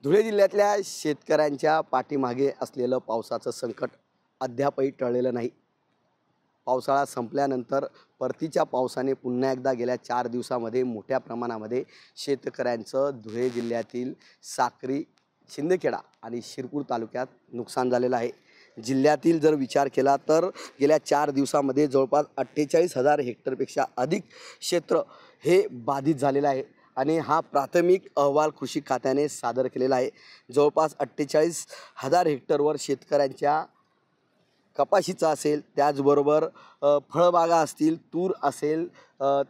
धुळे जिल्ह्यातल्या शेतकऱ्यांच्या पाठीमागे असलेलं पावसाचं संकट अद्यापही टळलेलं नाही। पावसाळा संपल्यानंतर परतीच्या पावसाने पुन्हा एकदा गेल्या 4 दिवसांमध्ये मोठ्या प्रमाणामध्ये शेतकऱ्यांचं धुळे जिल्ह्यातील साक्री, शिंदखेडा आणि शिरपूर तालुक्यात नुकसान झालेलं आहे। जिल्ह्यातील जर विचार केला तर गेल्या 4 दिवसांमध्ये जवळपास 48,000 हेक्टरपेक्षा अधिक क्षेत्र हे बाधित झालेलं आहे आणि हा प्राथमिक अहवाल कृषी खात्याने सादर केलेला आहे। जवळपास 48,000 हेक्टरवर शेतकऱ्यांच्या कपाशीचा असेल, त्याचबरोबर फळबागा असतील, तूर असेल,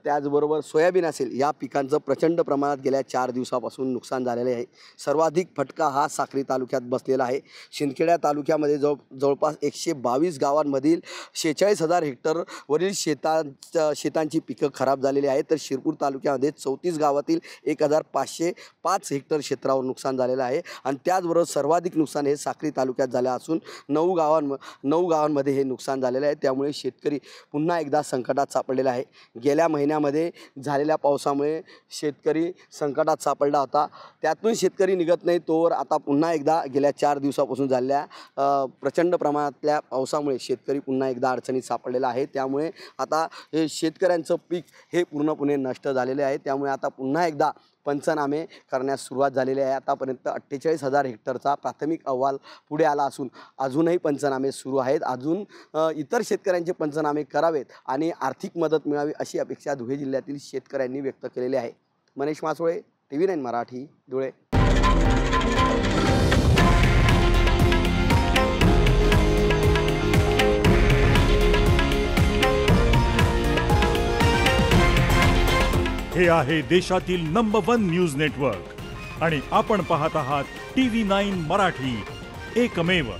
त्याचबरोबर सोयाबीन असेल, या पिकांचं प्रचंड प्रमाणात गेल्या 4 दिवसापासून नुकसान झालेले आहे। सर्वाधिक फटका हा साक्री तालुक्यात बसलेला आहे। शिंदखेडा तालुक्यामध्ये जवळपास 122 गावांमधील 46,000 हेक्टरवरील शेतांची पिकं खराब झालेली आहेत, तर शिरपूर तालुक्यामध्ये 34 गावातील 1,505 हेक्टर क्षेत्रावर नुकसान झालेलं आहे आणि त्याचबरोबर सर्वाधिक नुकसान हे साक्री तालुक्यात झाले असून 9 गावांमध्ये हे नुकसान झालेलं आहे। त्यामुळे शेतकरी पुन्हा एकदा संकटात सापडलेला आहे। गेल्या महिन्यामध्ये झालेल्या पावसामुळे शेतकरी संकटात सापडला होता, त्यातून शेतकरी निघत नाही तोवर आता पुन्हा एकदा गेल्या 4 दिवसापासून झालेल्या प्रचंड प्रमाणातल्या पावसामुळे शेतकरी पुन्हा एकदा अडचणीत सापडलेला आहे। त्यामुळे आता हे शेतकऱ्यांचं पीक हे पूर्णपणे नष्ट झालेले आहे। त्यामुळे आता पुन्हा एकदा पंचनामे करण्यास सुरुवात झालेली आहे। आतापर्यंत 48,000 हेक्टरचा प्राथमिक अहवाल पुढे आला असून अजूनही पंचनामे सुरू आहेत। अजून इतर शेतकऱ्यांचे पंचनामे करावेत आणि आर्थिक मदत मिळावी अशी अपेक्षा धुळे जिल्ह्यातील शेतकऱ्यांनी व्यक्त केलेली आहे। मनीष मासोळे, TV9 मराठी, धुळे। हे आहे देशातील नंबर 1 न्यूज नेटवर्क आणि आपण पाहत आहात TV9 मराठी, एकमेव।